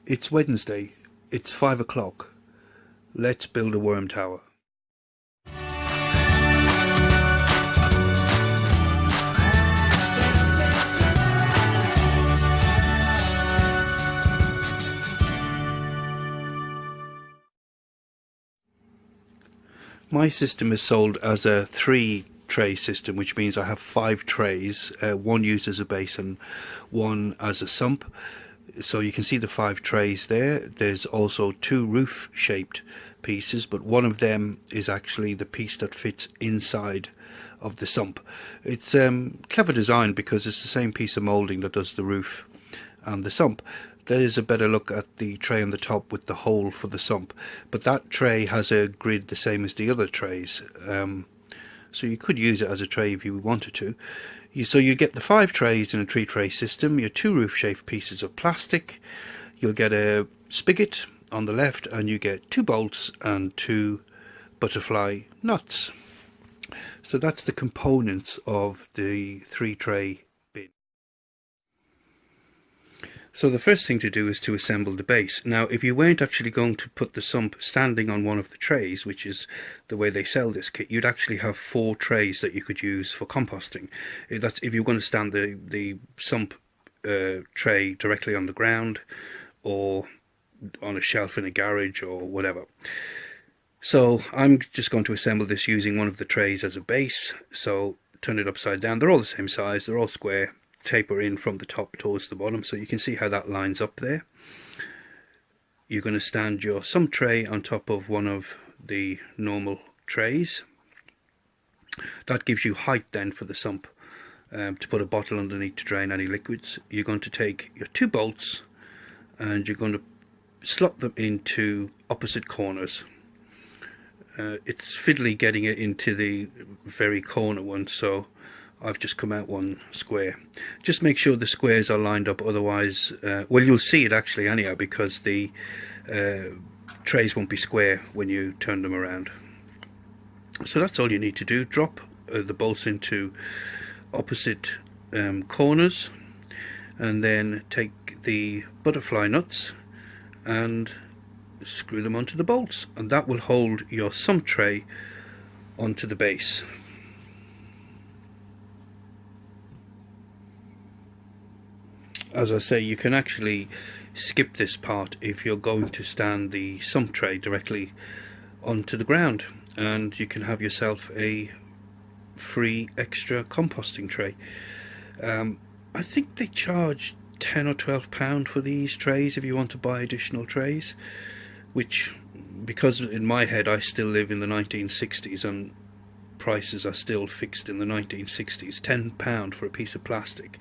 It's Wednesday. It's 5 o'clock. Let's build a worm tower. My system is sold as a 3-tray system, which means I have 5 trays, one used as a base and one as a sump. So you can see the 5 trays there. There's also 2 roof shaped pieces, but one of them is actually the piece that fits inside of the sump. It's clever design because it's the same piece of moulding that does the roof and the sump. There is a better look at the tray on the top with the hole for the sump, but that tray has a grid the same as the other trays, so you could use it as a tray if you wanted to. So you get the 5 trays in a 3-tray system, your 2 roof shaped pieces of plastic, you'll get a spigot on the left, and you get 2 bolts and 2 butterfly nuts. So that's the components of the 3-tray bin. So the first thing to do is to assemble the base. Now, if you weren't actually going to put the sump standing on one of the trays, which is the way they sell this kit, you'd actually have 4 trays that you could use for composting. If you're going to stand the sump tray directly on the ground or on a shelf in a garage or whatever. So I'm just going to assemble this using one of the trays as a base. So turn it upside down. They're all the same size, they're all square. Taper in from the top towards the bottom, so you can see how that lines up there. You're going to stand your sump tray on top of one of the normal trays. That gives you height then for the sump to put a bottle underneath to drain any liquids. You're going to take your 2 bolts and you're going to slot them into opposite corners. It's fiddly getting it into the very corner one, so I've just come out one square. Just make sure the squares are lined up, otherwise, well, you'll see it actually anyhow, because the trays won't be square when you turn them around. So that's all you need to do. Drop the bolts into opposite corners, and then take the butterfly nuts and screw them onto the bolts, and that will hold your sump tray onto the base. As I say, you can actually skip this part if you're going to stand the sump tray directly onto the ground, and you can have yourself a free extra composting tray. I think they charge £10 or £12 for these trays if you want to buy additional trays, which, because in my head I still live in the 1960s and prices are still fixed in the 1960s, £10 for a piece of plastic,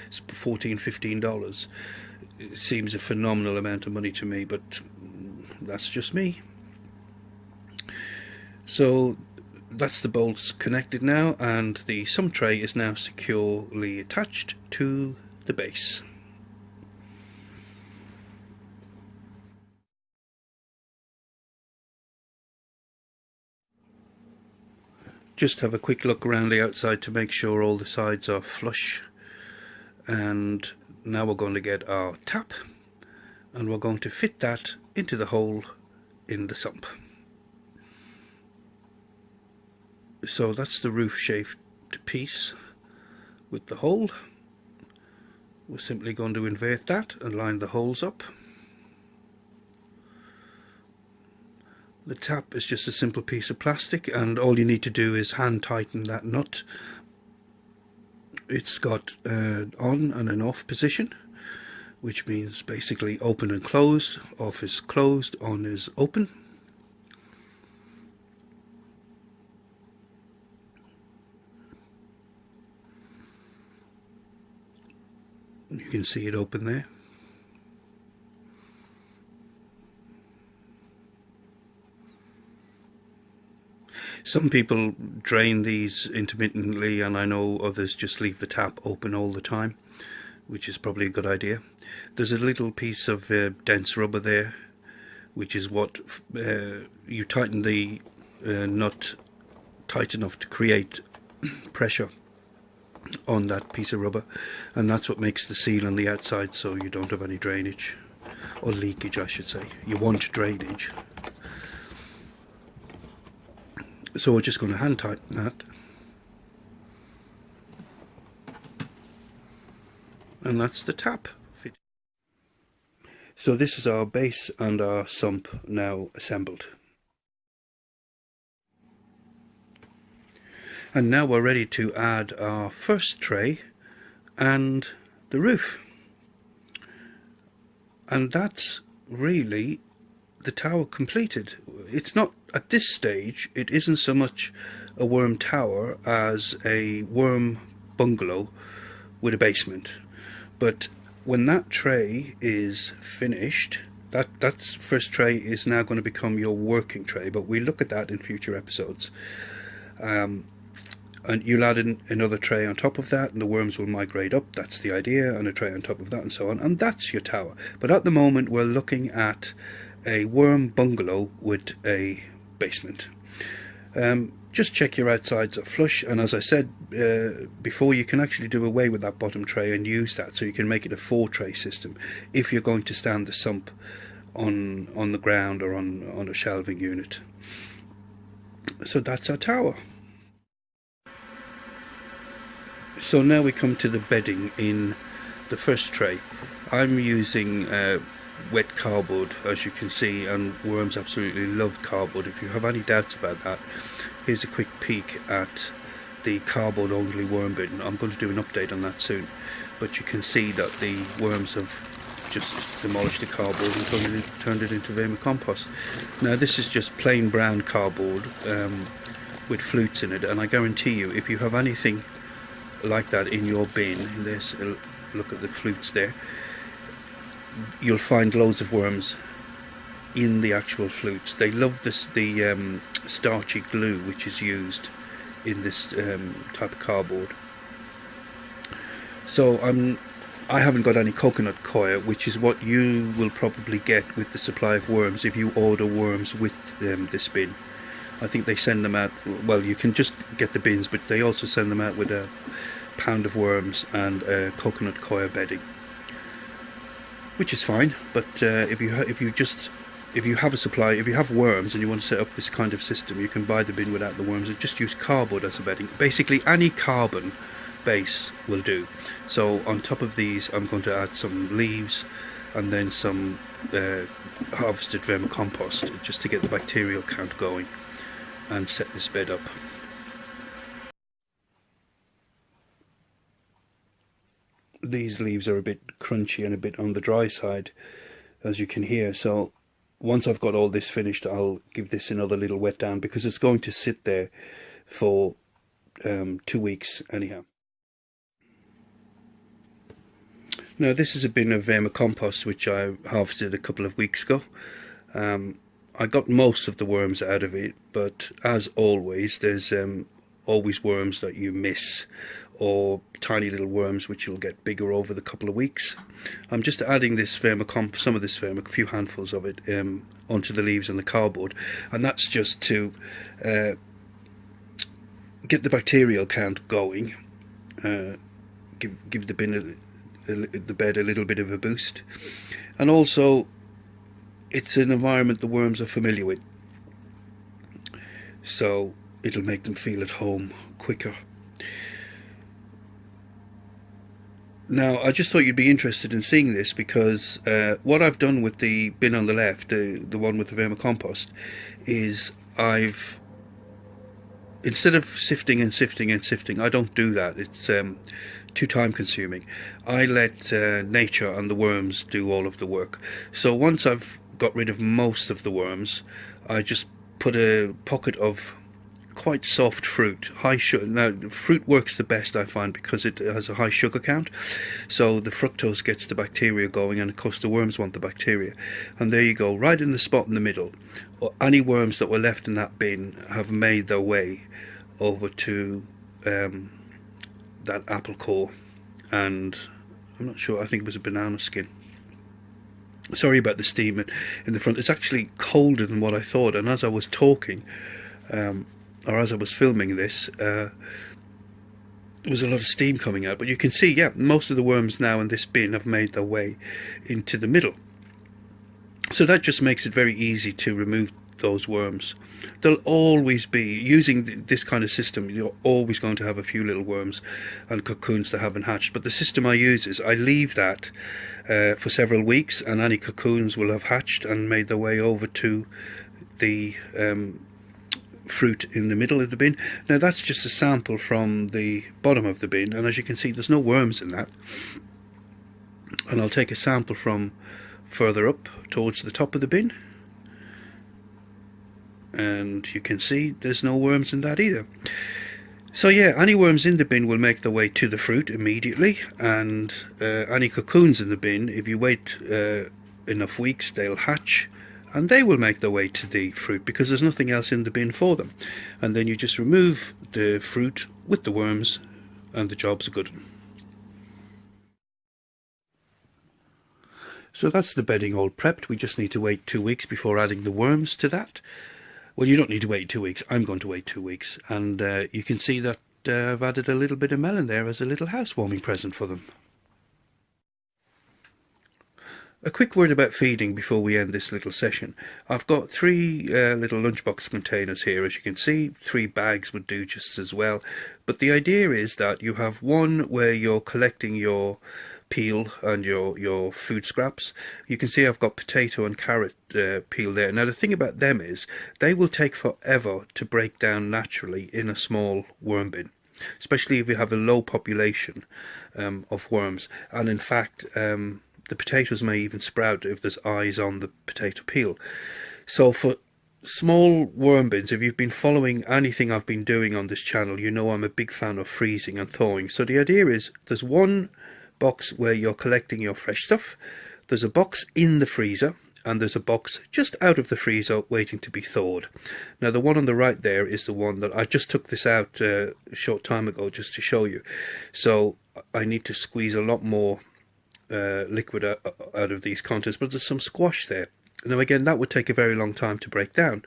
it's $14–15. It seems a phenomenal amount of money to me, but that's just me. So that's the bolts connected now, and the sump tray is now securely attached to the base. Just have a quick look around the outside to make sure all the sides are flush, and now we're going to get our tap and we're going to fit that into the hole in the sump. So that's the roof shaped piece with the hole. We're simply going to invert that and line the holes up. The tap is just a simple piece of plastic, and all you need to do is hand tighten that nut. It's got an on and an off position, which means basically open and closed. Off is closed, on is open. You can see it open there. Some people drain these intermittently, and I know others just leave the tap open all the time, which is probably a good idea. There's a little piece of dense rubber there, which is what you tighten the nut tight enough to create pressure on that piece of rubber, and that's what makes the seal on the outside, so you don't have any drainage. or leakage I should say. You want drainage. So we're just going to hand tighten that. And that's the tap. So this is our base and our sump now assembled. And now we're ready to add our first tray and the roof. And that's really the tower completed. It's not, at this stage, it isn't so much a worm tower as a worm bungalow with a basement. But when that tray is finished, that first tray is now going to become your working tray, but we'll look at that in future episodes. And you'll add in another tray on top of that, and the worms will migrate up. That's the idea, and a tray on top of that, and so on. And that's your tower. But at the moment, we're looking at a worm bungalow with a basement. Just check your outsides are flush, and as I said before, you can actually do away with that bottom tray and use that, so you can make it a 4-tray system if you're going to stand the sump on the ground or on a shelving unit. So that's our tower. So now we come to the bedding in the first tray. I'm using wet cardboard, as you can see, and worms absolutely love cardboard. If you have any doubts about that, here's a quick peek at the cardboard only worm bin. I'm going to do an update on that soon, but you can see that the worms have just demolished the cardboard and turned it into vermicompost. Now this is just plain brown cardboard with flutes in it, and I guarantee you, if you have anything like that in your bin, there's a look at the flutes there, you'll find loads of worms in the actual flutes. They love this, the starchy glue which is used in this type of cardboard. So I haven't got any coconut coir, which is what you will probably get with the supply of worms if you order worms with this bin. I think they send them out, well, you can just get the bins, but they also send them out with a pound of worms and coconut coir bedding, which is fine. But if you have a supply, if you have worms and you want to set up this kind of system, you can buy the bin without the worms and just use cardboard as a bedding. Basically any carbon base will do. So on top of these I'm going to add some leaves and then some harvested vermicompost, just to get the bacterial count going and set this bed up. These leaves are a bit crunchy and a bit on the dry side, as you can hear, so once I've got all this finished, I'll give this another little wet down, because it's going to sit there for 2 weeks anyhow. Now this is a bin of vermicompost which I harvested a couple of weeks ago. I got most of the worms out of it, but as always, there's always worms that you miss, or tiny little worms which will get bigger over the couple of weeks. I'm just adding this some of this a few handfuls of it, onto the leaves and the cardboard, and that's just to get the bacterial count going, give the bin the bed a little bit of a boost, and also it's an environment the worms are familiar with, so it'll make them feel at home quicker. Now I just thought you'd be interested in seeing this, because what I've done with the bin on the left, the one with the vermicompost, is instead of sifting and sifting and sifting, I don't do that. It's too time consuming. I let nature and the worms do all of the work. So once I've got rid of most of the worms, I just put a pocket of quite soft fruit, high sugar. Now fruit works the best, I find, because it has a high sugar count, so the fructose gets the bacteria going, and of course the worms want the bacteria. And there you go, right in the spot in the middle. Any worms that were left in that bin have made their way over to that apple core, and I'm not sure, I think it was a banana skin. Sorry about the steam in the front. It's actually colder than what I thought, and as I was talking, or as I was filming this, there was a lot of steam coming out. But you can see, yeah, most of the worms now in this bin have made their way into the middle. So that just makes it very easy to remove those worms. There'll always be, using this kind of system, you're always going to have a few little worms and cocoons that haven't hatched. But the system I use is I leave that for several weeks, and any cocoons will have hatched and made their way over to the fruit in the middle of the bin. Now that's just a sample from the bottom of the bin, and as you can see there's no worms in that. And I'll take a sample from further up towards the top of the bin, and you can see there's no worms in that either. So yeah, any worms in the bin will make their way to the fruit immediately, and any cocoons in the bin, if you wait enough weeks, they'll hatch and they will make their way to the fruit because there's nothing else in the bin for them. And then you just remove the fruit with the worms and the job's good. So that's the bedding all prepped. We just need to wait 2 weeks before adding the worms to that. Well, you don't need to wait 2 weeks. I'm going to wait 2 weeks. And you can see that I've added a little bit of melon there as a little housewarming present for them. A quick word about feeding before we end this little session. I've got 3 little lunchbox containers here. As you can see, 3 bags would do just as well. But the idea is that you have one where you're collecting your peel and your food scraps. You can see I've got potato and carrot peel there. Now the thing about them is they will take forever to break down naturally in a small worm bin, especially if you have a low population of worms. And in fact the potatoes may even sprout if there's eyes on the potato peel. So for small worm bins, if you've been following anything I've been doing on this channel, you know I'm a big fan of freezing and thawing. So the idea is there's one box where you're collecting your fresh stuff, there's a box in the freezer, and there's a box just out of the freezer waiting to be thawed. Now the one on the right there is the one that I just took this out a short time ago just to show you. So I need to squeeze a lot more liquid out of these contents, but there's some squash there. Now again, that would take a very long time to break down,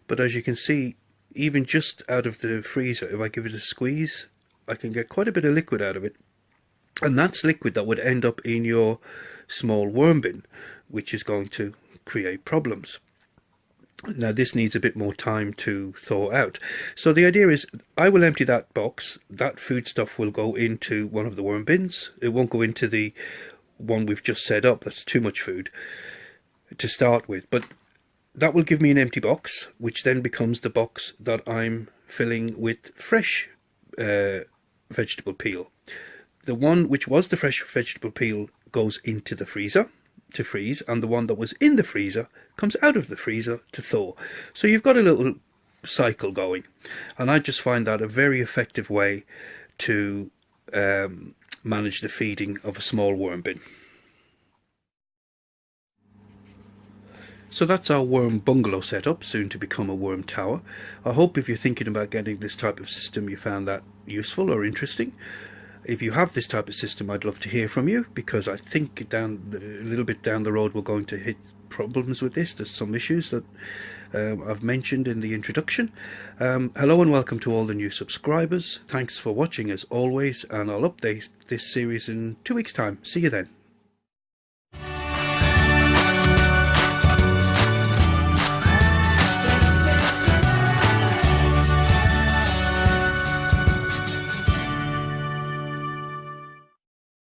but as you can see, even just out of the freezer, if I give it a squeeze, I can get quite a bit of liquid out of it. And that's liquid that would end up in your small worm bin, which is going to create problems. Now this needs a bit more time to thaw out. So the idea is I will empty that box, that food stuff will go into one of the worm bins. It won't go into the one we've just set up, that's too much food to start with. But that will give me an empty box, which then becomes the box that I'm filling with fresh vegetable peel. The one which was the fresh vegetable peel goes into the freezer to freeze, and the one that was in the freezer comes out of the freezer to thaw. So you've got a little cycle going, and I just find that a very effective way to manage the feeding of a small worm bin. So that's our worm bungalow setup, soon to become a worm tower. I hope if you're thinking about getting this type of system you found that useful or interesting. If you have this type of system, I'd love to hear from you, because I think a little bit down the road we're going to hit problems with this. There's some issues that I've mentioned in the introduction. Hello and welcome to all the new subscribers. Thanks for watching as always, and I'll update this series in 2 weeks' time. See you then.